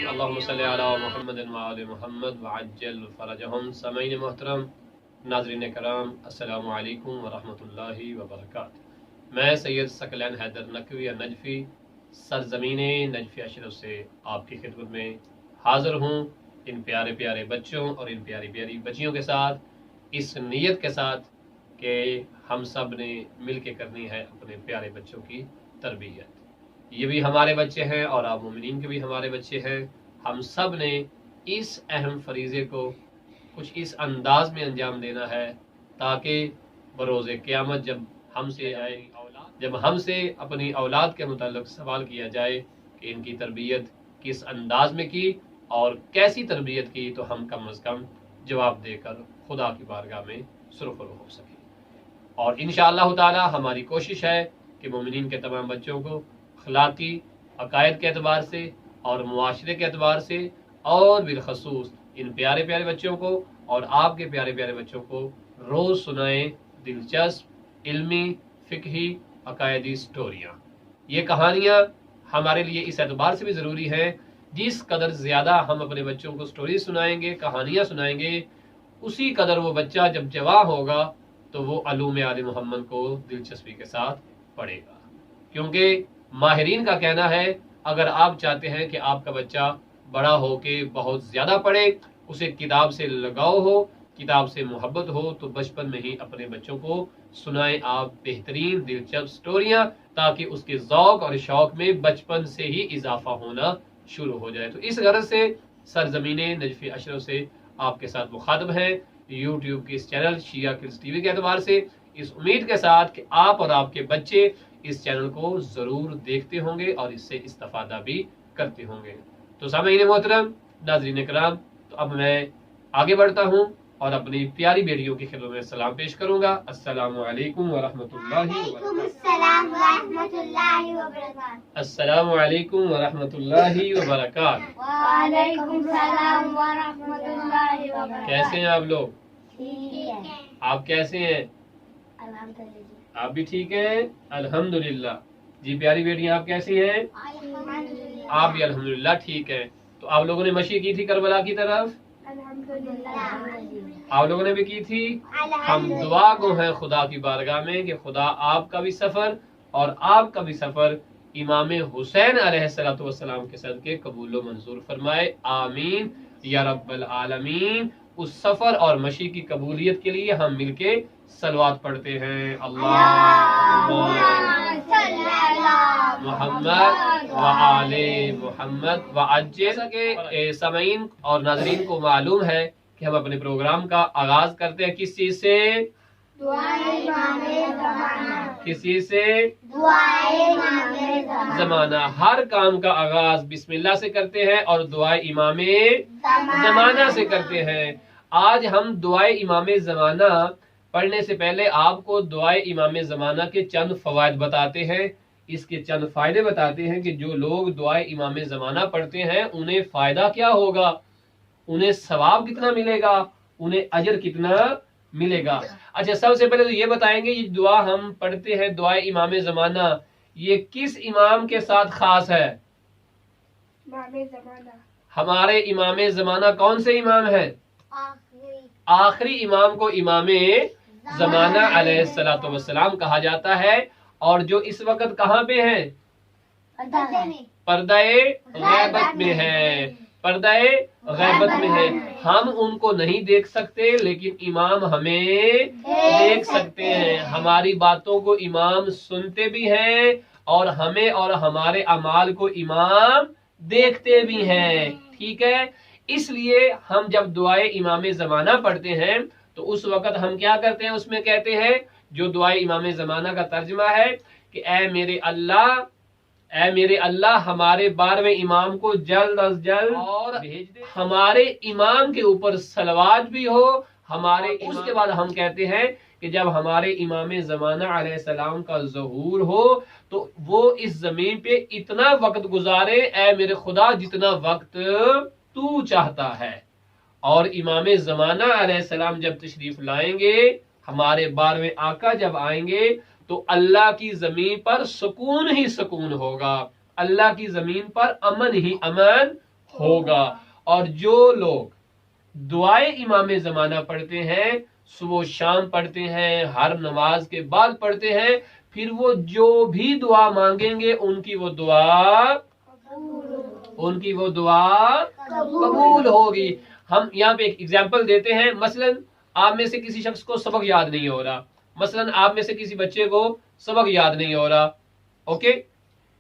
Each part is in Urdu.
اللہم صلی علی محمد وعلی محمد وعجل فرجہم۔ سامعین محترم، ناظرین کرام، السلام علیکم ورحمۃ اللہ وبرکاتہ۔ میں سید ثقلین حیدر نقوی نجفی سرزمین نجفی اشرف سے آپ کی خدمت میں حاضر ہوں، ان پیارے پیارے بچوں اور ان پیاری پیاری بچیوں کے ساتھ، اس نیت کے ساتھ کہ ہم سب نے مل کے کرنی ہے اپنے پیارے بچوں کی تربیت۔ یہ بھی ہمارے بچے ہیں اور آپ مومنین کے بھی ہمارے بچے ہیں۔ ہم سب نے اس اہم فریضے کو کچھ اس انداز میں انجام دینا ہے تاکہ بروز قیامت جب ہم سے اپنی اولاد کے متعلق سوال کیا جائے کہ ان کی تربیت کس انداز میں کی اور کیسی تربیت کی، تو ہم کم از کم جواب دے کر خدا کی بارگاہ میں سرخرو ہو سکیں۔ اور انشاءاللہ تعالی ہماری کوشش ہے کہ مومنین کے تمام بچوں کو اخلاقی عقائد کے اعتبار سے اور معاشرے کے اعتبار سے اور بالخصوص ان پیارے پیارے بچوں کو اور آپ کے پیارے پیارے بچوں کو روز سنائیں دلچسپ علمی فقہی عقائدی سٹوریاں۔ یہ کہانیاں ہمارے لیے اس اعتبار سے بھی ضروری ہیں، جس قدر زیادہ ہم اپنے بچوں کو سٹوری سنائیں گے، کہانیاں سنائیں گے، اسی قدر وہ بچہ جب جوان ہوگا تو وہ علوم آل محمد کو دلچسپی کے ساتھ پڑھے گا۔ کیونکہ ماہرین کا کہنا ہے اگر آپ چاہتے ہیں کہ آپ کا بچہ بڑا ہو کے بہت زیادہ پڑھے، اسے کتاب سے لگاؤ ہو، کتاب سے محبت ہو، تو بچپن میں ہی اپنے بچوں کو سنائیں آپ بہترین دلچسپ سٹوریاں، تاکہ اس کے ذوق اور شوق میں بچپن سے ہی اضافہ ہونا شروع ہو جائے۔ تو اس غرض سے سرزمین نجفی اشرف سے آپ کے ساتھ مخاطب ہیں، یوٹیوب کے اس چینل شیعہ کڈز ٹی وی کے اعتبار سے، اس امید کے ساتھ کہ آپ اور آپ کے بچے اس چینل کو ضرور دیکھتے ہوں گے اور اس سے استفادہ بھی کرتے ہوں گے۔ تو سامعین محترم، ناظرین کرام، تو اب میں آگے بڑھتا ہوں اور اپنی پیاری بیٹیوں کی خدمت میں سلام پیش کروں گا۔ السلام علیکم ورحمۃ اللہ وبرکاتہ۔ السلام علیکم ورحمۃ اللہ وبرکاتہ۔ وعلیکم السلام ورحمۃ اللہ وبرکاتہ۔ کیسے ہیں آپ لوگ؟ ٹھیک ہے، آپ کیسے ہیں؟ الحمدللہ۔ آپ بھی ٹھیک ہیں؟ الحمدللہ۔ جی پیاری بیٹیاں، آپ کیسی ہیں؟ آپ بھی الحمدللہ ٹھیک ہیں۔ تو آپ لوگوں نے مشی کی تھی کربلا کی طرف؟ آپ لوگوں نے بھی کی تھی؟ ہم دعا گو ہیں خدا کی بارگاہ میں کہ خدا آپ کا بھی سفر اور آپ کا بھی سفر امام حسین علیہ السلام کے صدقے قبول و منظور فرمائے، آمین یا رب العالمین۔ اس سفر اور مشی کی قبولیت کے لیے ہم مل کے صلوات پڑھتے ہیں، اللہم محمد وآل محمد وعجل سکے۔ سامعین اور ناظرین کو معلوم ہے کہ ہم اپنے پروگرام کا آغاز کرتے ہیں کس چیز سے؟ دعائے امام زمانہ۔ کس چیز سے؟ دعائے امام زمانہ۔ ہر کام کا آغاز بسم اللہ سے کرتے ہیں اور دعائے امام زمانہ سے کرتے ہیں۔ آج ہم دعائے امام زمانہ پڑھنے سے پہلے آپ کو دعائے امام زمانہ کے چند فوائد بتاتے ہیں، اس کے چند فائدے بتاتے ہیں کہ جو لوگ دعائے امام زمانہ پڑھتے ہیں انہیں فائدہ کیا ہوگا، انہیں ثواب کتنا ملے گا، انہیں اجر کتنا ملے گا۔ اچھا، سب سے پہلے تو یہ بتائیں گے یہ دعا ہم پڑھتے ہیں دعائے امام زمانہ، یہ کس امام کے ساتھ خاص ہے؟ امام زمانہ۔ ہمارے امام زمانہ کون سے امام ہیں؟ آخری امام کو امام زمانہ علیہ السلام کہا جاتا ہے، اور جو اس وقت کہاں پہ ہیں؟ پردہ غیبت میں ہے، پردہ غیبت میں ہے۔ ہم ان کو نہیں دیکھ سکتے لیکن امام ہمیں دیکھ سکتے ہیں، ہماری باتوں کو امام سنتے بھی ہیں اور ہمیں اور ہمارے اعمال کو امام دیکھتے بھی ہیں، ٹھیک ہے؟ اس لیے ہم جب دعائے امام زمانہ پڑھتے ہیں تو اس وقت ہم کیا کرتے ہیں؟ اس میں کہتے ہیں، جو دعائے امام زمانہ کا ترجمہ ہے کہ اے میرے اللہ ہمارے 12ویں امام کو جلد از جلد اور بھیج دے، ہمارے امام کے اوپر صلوات بھی ہو ہمارے۔ اس کے بعد ہم کہتے ہیں کہ جب ہمارے امام زمانہ علیہ السلام کا ظہور ہو تو وہ اس زمین پہ اتنا وقت گزارے اے میرے خدا جتنا وقت تو چاہتا ہے، اور امام زمانہ علیہ السلام جب تشریف لائیں گے ہمارے 12ویں آقا جب آئیں گے تو اللہ کی زمین پر سکون ہی سکون ہوگا، اللہ کی زمین پر امن ہی امن ہوگا۔ اور جو لوگ دعائے امام زمانہ پڑھتے ہیں، صبح و شام پڑھتے ہیں، ہر نماز کے بعد پڑھتے ہیں، پھر وہ جو بھی دعا مانگیں گے ان کی وہ دعا قبول ہوگی۔ ہم یہاں پہ ایک ایگزامپل دیتے ہیں، مثلا آپ میں سے کسی شخص کو سبق یاد نہیں ہو رہا، مثلا آپ میں سے کسی بچے کو سبق یاد نہیں ہو رہا، اوکے،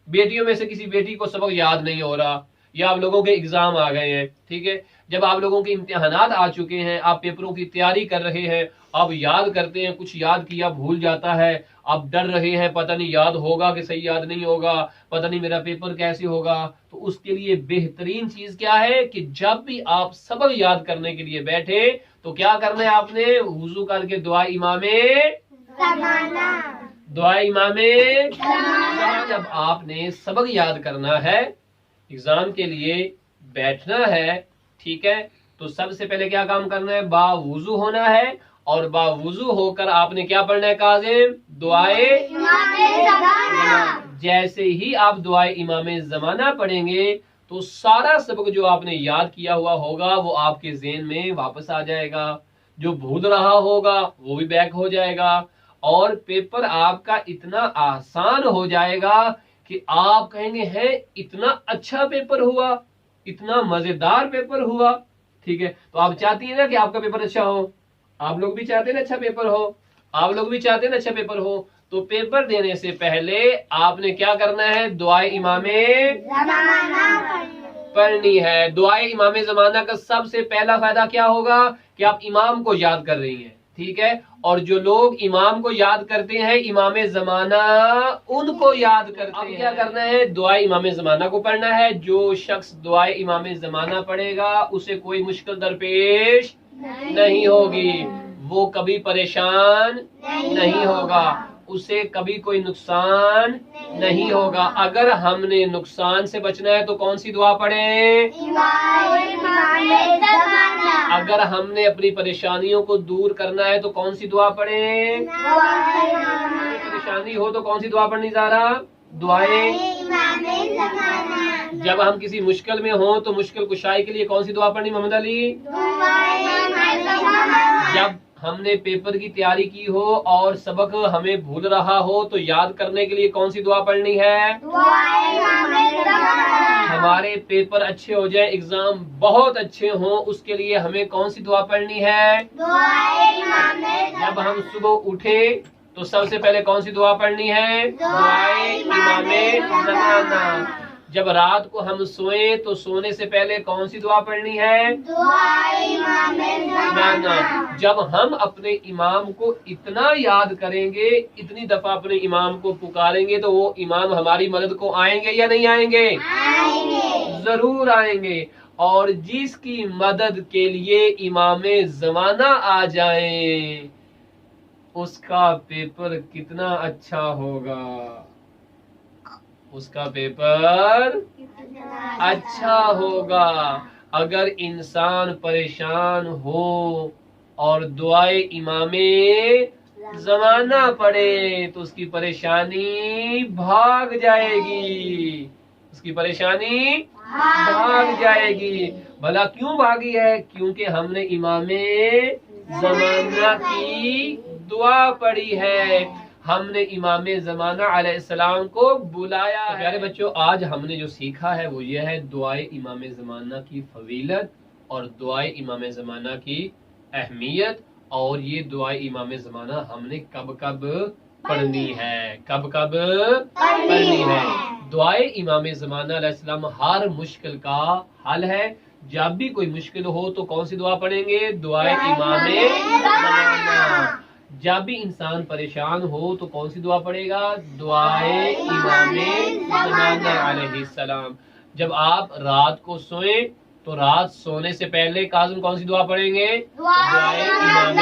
بیٹیوں میں سے کسی بیٹی کو سبق یاد نہیں ہو رہا، یا آپ لوگوں کے ایگزام آ گئے ہیں، ٹھیک ہے، جب آپ لوگوں کے امتحانات آ چکے ہیں، آپ پیپروں کی تیاری کر رہے ہیں، آپ یاد کرتے ہیں، کچھ یاد کیا بھول جاتا ہے، آپ ڈر رہے ہیں پتہ نہیں یاد ہوگا کہ صحیح یاد نہیں ہوگا، پتہ نہیں میرا پیپر کیسے ہوگا، تو اس کے لیے بہترین چیز کیا ہے کہ جب بھی آپ سبق یاد کرنے کے لیے بیٹھے تو کیا کرنا ہے، آپ نے وضو کر کے دعا امام جب آپ نے سبق یاد کرنا ہے، ایگزام کے لیے بیٹھنا ہے، ٹھیک ہے، تو سب سے پہلے کیا کام کرنا ہے، با وضو ہونا ہے، اور با وضو ہو کر آپ نے کیا پڑھنا ہے کاظم، دعائے جیسے ہی آپ دعائے امام زمانہ پڑھیں گے تو سارا سبق جو آپ نے یاد کیا ہوا ہوگا وہ آپ کے ذہن میں واپس آ جائے گا، جو بھول رہا ہوگا وہ بھی بیک ہو جائے گا، اور پیپر آپ کا اتنا آسان ہو جائے گا کہ آپ کہیں گے ہے اتنا اچھا پیپر ہوا، اتنا مزیدار پیپر ہوا، ٹھیک ہے۔ تو آپ چاہتی ہیں نا کہ آپ کا پیپر اچھا ہو، آپ لوگ بھی چاہتے ہیں نا اچھا پیپر ہو، آپ لوگ بھی چاہتے ہیں نا اچھا پیپر ہو، تو پیپر دینے سے پہلے آپ نے کیا کرنا ہے، دعائے امام پڑھنی ہے۔ دعائے امام زمانہ کا سب سے پہلا فائدہ کیا ہوگا کہ آپ امام کو یاد کر رہی ہیں، ٹھیک ہے، اور جو لوگ امام کو یاد کرتے ہیں امام زمانہ ان کو یاد کرتے ہیں۔ اب کیا کرنا ہے، دعائے امام زمانہ کو پڑھنا ہے۔ جو شخص دعائے امام زمانہ پڑھے گا اسے کوئی مشکل درپیش نہیں ہوگی، وہ کبھی پریشان نہیں ہوگا، اسے کبھی کوئی نقصان نہیں ہوگا۔ اگر ہم نے نقصان سے بچنا ہے تو کون سی دعا پڑھیں، اگر ہم نے اپنی پریشانیوں کو دور کرنا ہے تو کون سی دعا پڑھیں، پریشانی ہو تو کون سی دعا پڑھنی زارا، دعائے جب ہم کسی مشکل میں ہوں تو مشکل کشائی کے لیے کون سی دعا پڑھنی محمد علی، جب ہم نے پیپر کی تیاری کی ہو اور سبق ہمیں بھول رہا ہو تو یاد کرنے کے لیے کون سی دعا پڑھنی ہے، ہمارے پیپر اچھے ہو جائیں، ایگزام بہت اچھے ہوں، اس کے لیے ہمیں کون سی دعا پڑھنی ہے، جب ہم صبح اٹھے تو سب سے پہلے کون سی دعا پڑھنی ہے، دعائے امام زمانہ، جب رات کو ہم سوئیں تو سونے سے پہلے کون سی دعا پڑھنی ہے، جب ہم اپنے امام کو اتنا یاد کریں گے، اتنی دفعہ اپنے امام کو پکاریں گے تو وہ امام ہماری مدد کو آئیں گے یا نہیں آئیں گے، ضرور آئیں گے، اور جس کی مدد کے لیے امام زمانہ آ جائیں اس کا پیپر کتنا اچھا ہوگا، اس کا پیپر اچھا ہوگا۔ اگر انسان پریشان ہو اور دعائے امام زمانہ پڑھے تو اس کی پریشانی بھاگ جائے گی، اس کی پریشانی بھاگ جائے گی۔ بھلا کیوں بھاگی ہے، کیونکہ ہم نے امام زمانہ کی دعا پڑھی ہے، ہم نے امام زمانہ علیہ السلام کو بلایا ہے۔ پیارے بچوں، آج ہم نے جو سیکھا ہے وہ یہ ہے دعائے امام زمانہ کی فضیلت اور دعائے امام زمانہ کی اہمیت، اور یہ دعائے امام زمانہ ہم نے کب کب پڑھنی ہے، کب کب پڑھنی ہے۔ دعائے امام زمانہ علیہ السلام ہر مشکل کا حل ہے، جب بھی کوئی مشکل ہو تو کون سی دعا پڑھیں گے، دعائے امام زمانہ۔ جب بھی انسان پریشان ہو تو کون سی دعا پڑھے گا، دعائے امام زمانہ علیہ السلام۔ جب آپ رات کو سوئیں تو رات سونے سے پہلے کاظم کون سی دعا پڑھیں گے، دعائے امام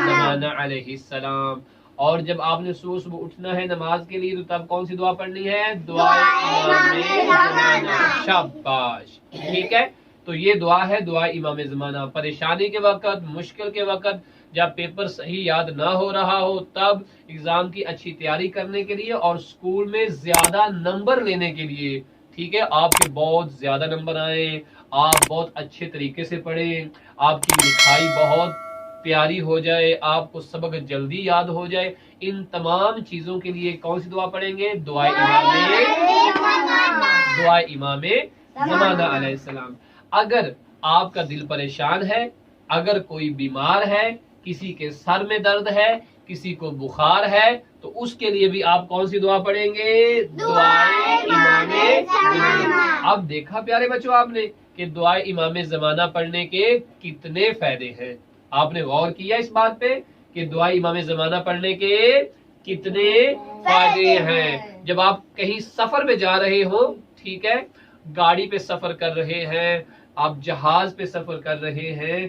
زمانہ علیہ السلام۔ اور جب آپ نے صبح اٹھنا ہے نماز کے لیے تو تب کون سی دعا پڑھنی ہے، دعائے امام زمانہ۔ شاباش، ٹھیک ہے، تو یہ دعا ہے دعائے امام زمانہ۔ پریشانی کے وقت، مشکل کے وقت جب پیپر صحیح یاد نہ ہو رہا ہو تب ایگزام کی اچھی تیاری کرنے کے لیے اور اسکول میں زیادہ نمبر لینے کے لیے، ٹھیک ہے، آپ کے بہت زیادہ نمبر آئیں، آپ بہت اچھے طریقے سے پڑھیں، آپ کی لکھائی بہت پیاری ہو جائے، آپ کو سبق جلدی یاد ہو جائے، ان تمام چیزوں کے لیے کون سی دعا پڑھیں گے؟ دعائے امام زمانہ علیہ السلام۔ اگر آپ کا دل پریشان ہے، اگر کوئی بیمار ہے، کسی کے سر میں درد ہے، کسی کو بخار ہے، تو اس کے لیے بھی آپ کون سی دعا پڑھیں گے؟ دعائے امام زمانہ۔ اب دیکھا پیارے بچوں آپ نے کہ دعائے امام زمانہ پڑھنے کے کتنے فائدے ہیں؟ آپ نے غور کیا اس بات پہ کہ دعائے امام زمانہ پڑھنے کے کتنے فائدے ہیں؟ جب آپ کہیں سفر میں جا رہے ہو، ٹھیک ہے، گاڑی پہ سفر کر رہے ہیں، آپ جہاز پہ سفر کر رہے ہیں،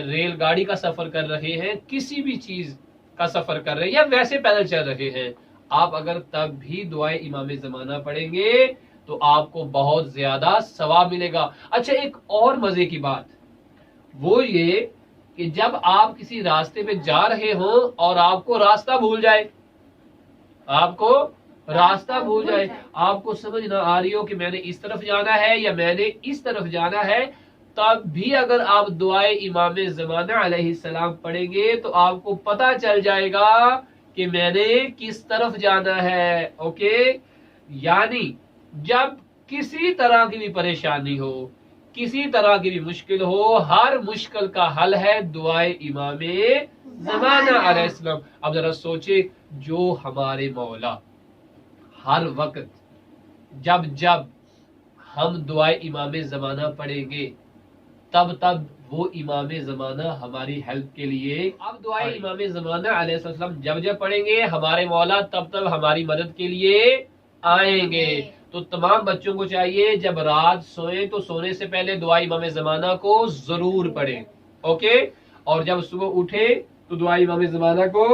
ریل گاڑی کا سفر کر رہے ہیں، کسی بھی چیز کا سفر کر رہے ہیں یا ویسے پیدل چل رہے ہیں، آپ اگر تب بھی دعائے امام زمانہ پڑھیں گے تو آپ کو بہت زیادہ ثواب ملے گا۔ اچھا، ایک اور مزے کی بات وہ یہ کہ جب آپ کسی راستے پہ جا رہے ہوں اور آپ کو راستہ بھول جائے، آپ کو راستہ بھول جائے، آپ کو سمجھ نہ آ رہی ہو کہ میں نے اس طرف جانا ہے یا میں نے اس طرف جانا ہے، تب بھی اگر آپ دعائے امام زمانہ علیہ السلام پڑھیں گے تو آپ کو پتا چل جائے گا کہ میں نے کس طرف جانا ہے۔ اوکے، یعنی جب کسی طرح کی بھی پریشانی ہو، کسی طرح کی بھی مشکل ہو، ہر مشکل کا حل ہے دعائے امام زمانہ علیہ السلام۔ اب ذرا سوچے، جو ہمارے مولا ہر وقت جب ہم دعائے امام زمانہ پڑھیں گے تب وہ امام زمانہ ہماری ہیلپ کے لیے، اب دعائے امام زمانہ علیہ السلام جب پڑھیں گے ہمارے مولا تب ہماری مدد کے لیے آئیں گے۔ تو تمام بچوں کو چاہیے جب رات سوئیں تو سونے سے پہلے دعائے امام زمانہ کو ضرور پڑھیں، اوکے، اور جب صبح اٹھے تو دعائے امام زمانہ کو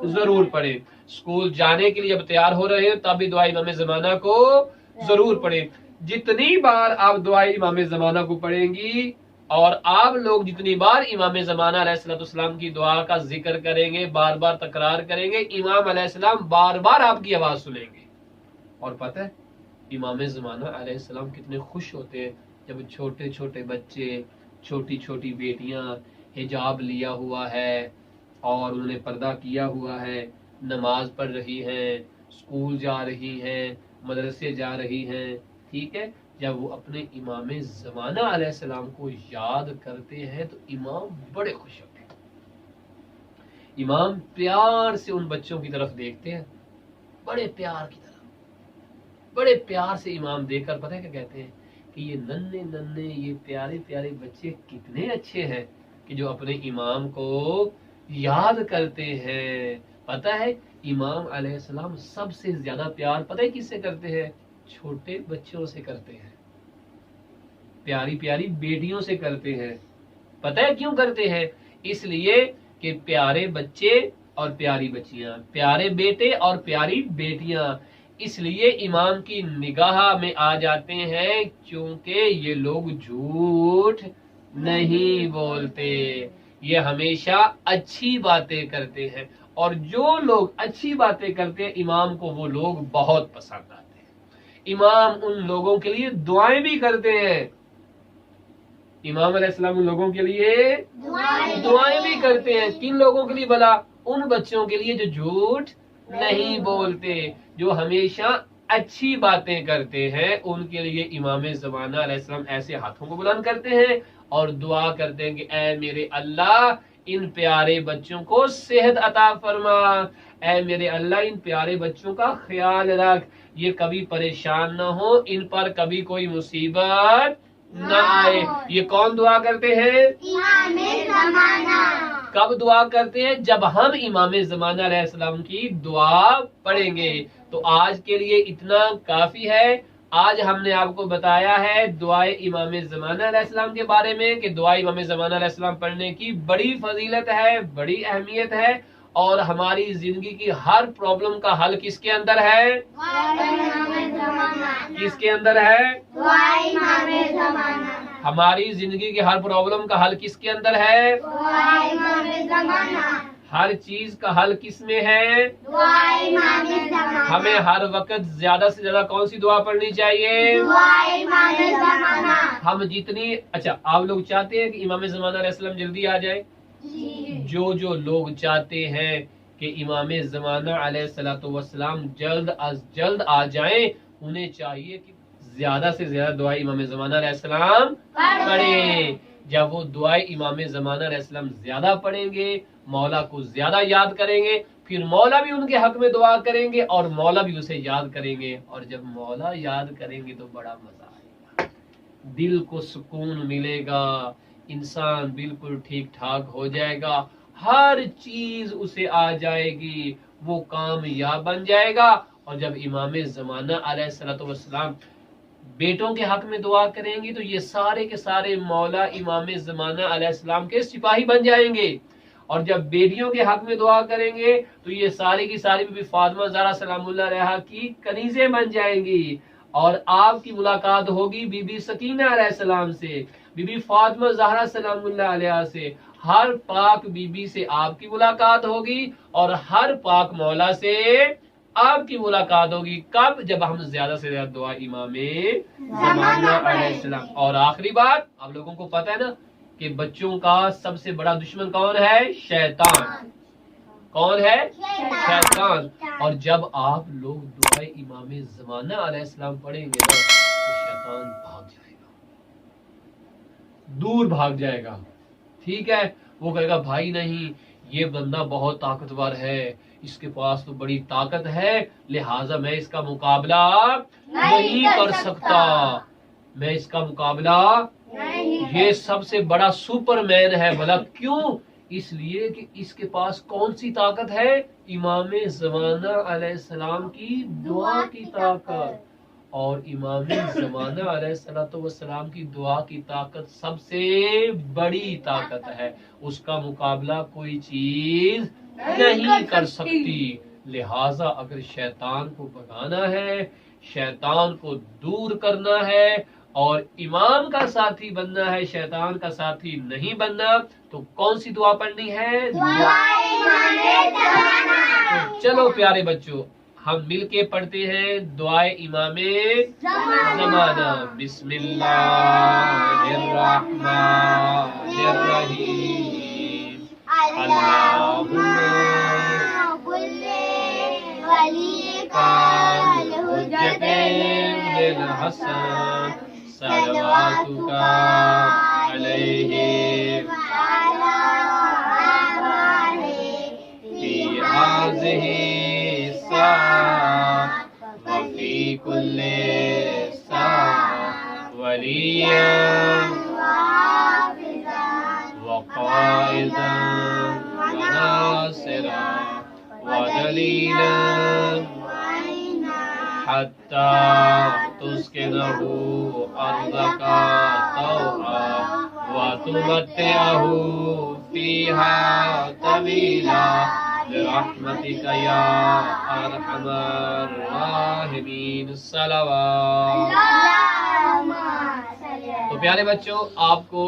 ضرور پڑھیں۔ اسکول جانے کے لیے جب تیار ہو رہے ہیں تب بھی دعائے امام زمانہ کو ضرور پڑھیں۔ جتنی بار آپ دعائے امام زمانہ کو پڑھیں گی اور آپ لوگ جتنی بار امام زمانہ علیہ السلام کی دعا کا ذکر کریں گے، بار بار تکرار کریں گے، امام علیہ السلام بار بار آپ کی آواز سنیں گے۔ اور پتہ ہے امام زمانہ علیہ السلام کتنے خوش ہوتے ہیں جب چھوٹے چھوٹے بچے، چھوٹی چھوٹی بیٹیاں حجاب لیا ہوا ہے اور انہوں نے پردہ کیا ہوا ہے، نماز پڑھ رہی ہیں، اسکول جا رہی ہیں، مدرسے جا رہی ہیں، ٹھیک ہے، جب وہ اپنے امام زمانہ علیہ السلام کو یاد کرتے ہیں تو امام بڑے خوش ہوتے ہیں۔ امام پیار سے ان بچوں کی طرف دیکھتے ہیں، بڑے پیار کی طرف، بڑے پیار سے امام دیکھ کر پتہ ہے کیا کہتے ہیں کہ یہ ننھے یہ پیارے پیارے بچے کتنے اچھے ہیں کہ جو اپنے امام کو یاد کرتے ہیں۔ پتہ ہے امام علیہ السلام سب سے زیادہ پیار پتہ ہے کس سے کرتے ہیں؟ چھوٹے بچوں سے کرتے ہیں، پیاری پیاری بیٹیوں سے کرتے ہیں۔ پتہ ہے کیوں کرتے ہیں؟ اس لیے کہ پیارے بچے اور پیاری بچیاں، پیارے بیٹے اور پیاری بیٹیاں اس لیے امام کی نگاہ میں آ جاتے ہیں کیونکہ یہ لوگ جھوٹ نہیں بولتے، یہ ہمیشہ اچھی باتیں کرتے ہیں، اور جو لوگ اچھی باتیں کرتے ہیں امام کو وہ لوگ بہت پسند آتے ہیں۔ امام ان لوگوں کے لیے دعائیں بھی کرتے ہیں، امام علیہ السلام ان لوگوں کے لیے دعائیں بھی کرتے ہیں۔ کن لوگوں کے لیے بھلا؟ ان بچوں کے لیے جو جھوٹ نہیں بولتے، جو ہمیشہ اچھی باتیں کرتے ہیں، ان کے لیے امام زمانہ علیہ السلام ایسے ہاتھوں کو بلند کرتے ہیں اور دعا کرتے ہیں کہ اے میرے اللہ ان پیارے بچوں کو صحت عطا فرما، اے میرے اللہ ان پیارے بچوں کا خیال رکھ، یہ کبھی پریشان نہ ہو، ان پر کبھی کوئی مصیبت نہ آئے۔ یہ کون دعا کرتے ہیں؟ امام زمانہ۔ کب دعا کرتے ہیں؟ جب ہم امام زمانہ علیہ السلام کی دعا پڑھیں گے۔ تو آج کے لیے اتنا کافی ہے۔ آج ہم نے آپ کو بتایا ہے دعائے امام زمانہ علیہ السلام کے بارے میں کہ دعائے امام زمانہ علیہ السلام پڑھنے کی بڑی فضیلت ہے، بڑی اہمیت ہے، اور ہماری زندگی کی ہر پرابلم کا حل کس کے اندر ہے؟ امام زمانہ۔ کس کے اندر ہے؟ دعائے امام زمانہ۔ ہماری زندگی کی ہر پرابلم کا حل کس کے اندر ہے؟ دعا امام زمانہ. ہر چیز کا حل کس میں ہے؟ دعا امام زمانہ. ہمیں ہر وقت زیادہ سے زیادہ کون سی دعا پڑھنی چاہیے؟ دعا امام زمانہ. ہم جتنی آپ لوگ چاہتے ہیں کہ امام زمانہ علیہ السلام جلدی آ جائے؟ جو لوگ چاہتے ہیں کہ امام زمانہ علیہ السلام جلد از جلد آ جائیں، انہیں چاہیے کہ زیادہ سے زیادہ دعائیں امام زمانہ علیہ السلام پڑھیں. جب وہ دعائیں امام زمانہ علیہ السلام زیادہ پڑھیں گے، مولا کو زیادہ یاد کریں گے، پھر مولا بھی ان کے حق میں دعا کریں گے اور مولا بھی اسے یاد کریں گے. اور جب مولا یاد کریں گے تو بڑا مزہ آئے گا، دل کو سکون ملے گا، انسان بالکل ٹھیک ٹھاک ہو جائے گا، ہر چیز اسے آ جائے گی، وہ کامیاب بن جائے گا. اور جب امام زمانہ علیہ السلام بیٹوں کے حق میں دعا کریں گے تو یہ سارے کے سارے مولا امام زمانہ علیہ السلام کے سپاہی بن جائیں گے. اور جب بیٹیوں کے حق میں دعا کریں گے تو یہ ساری کی ساری بی فاطمہ زہرا سلام اللہ علیہا کی کنیزیں بن جائیں گی. اور آپ کی ملاقات ہوگی بی بی سکینہ علیہ السلام سے، بی بی فاطمہ زہرا سلام اللہ علیہا سے. ہر پاک بی بی سے آپ کی ملاقات ہوگی اور ہر پاک مولا سے آپ کی ملاقات ہوگی. کب؟ جب ہم زیادہ سے زیادہ دعا امام زمانہ علیہ السلام. اور آخری بات، آپ لوگوں کو پتہ ہے نا کہ بچوں کا سب سے بڑا دشمن کون ہے؟ شیطان. کون ہے؟ شیطان. اور جب آپ لوگ دعائیں امام زمانہ علیہ السلام پڑھیں گے نا تو شیطان بھاگ جائے گا، دور بھاگ جائے گا. ٹھیک ہے؟ وہ کہے گا بھائی نہیں، یہ بندہ بہت طاقتور ہے، اس کے پاس تو بڑی طاقت ہے، لہٰذا میں اس کا مقابلہ نہیں کر سکتا، میں اس کا مقابلہ یہ سب سے بڑا سپر مین ہے. بھلا کیوں؟ اس لیے کہ اس کے پاس کون سی طاقت ہے؟ امام زمانہ علیہ السلام کی دعا کی طاقت. اور امام زمانہ علیہ السلام کی دعا کی طاقت سب سے بڑی طاقت ہے، اس کا مقابلہ کوئی چیز نہیں کر سکتی. لہٰذا اگر شیطان کو بھگانا ہے، شیطان کو دور کرنا ہے اور امام کا ساتھی بننا ہے، شیطان کا ساتھی نہیں بننا، تو کون سی دعا پڑھنی ہے؟ تو چلو پیارے بچوں، ہم مل کے پڑھتے ہیں دعائے امام زمانہ. بسم اللہ الرحمن الرحیم. اللہم الحجۃ الحسن صلواتک علیہ فی ہذہ وفی کل ساعة ولیا وقائدا وناصرا ودلیلا حتی تسکنہ ارضک طوعا وتمتعہ فیہا طویلا برحمتک یا ارحم الراحمین. صلوات. تو پیارے بچوں، آپ کو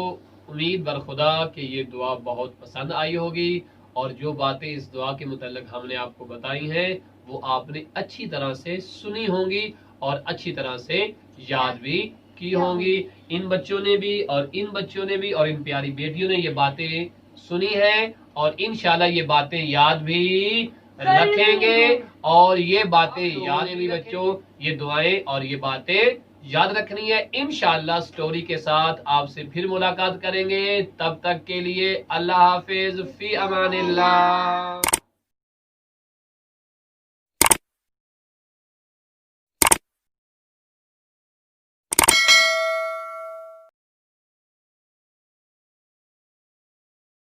امید برخدا کہ یہ دعا بہت پسند آئی ہوگی اور جو باتیں اس دعا کے متعلق ہم نے آپ کو بتائی ہیں وہ آپ نے اچھی طرح سے سنی ہوں گی اور اچھی طرح سے یاد بھی کی ہوں گی. ان بچوں نے بھی اور ان بچوں نے بھی اور ان پیاری بیٹیوں نے یہ باتیں سنی ہیں اور انشاءاللہ یہ باتیں یاد بھی رکھیں گے. اور یہ باتیں یاد بھی بچوں، یہ دعائیں اور یہ باتیں یاد رکھنی ہے. انشاءاللہ سٹوری کے ساتھ آپ سے پھر ملاقات کریں گے. تب تک کے لیے اللہ حافظ، فی امان اللہ.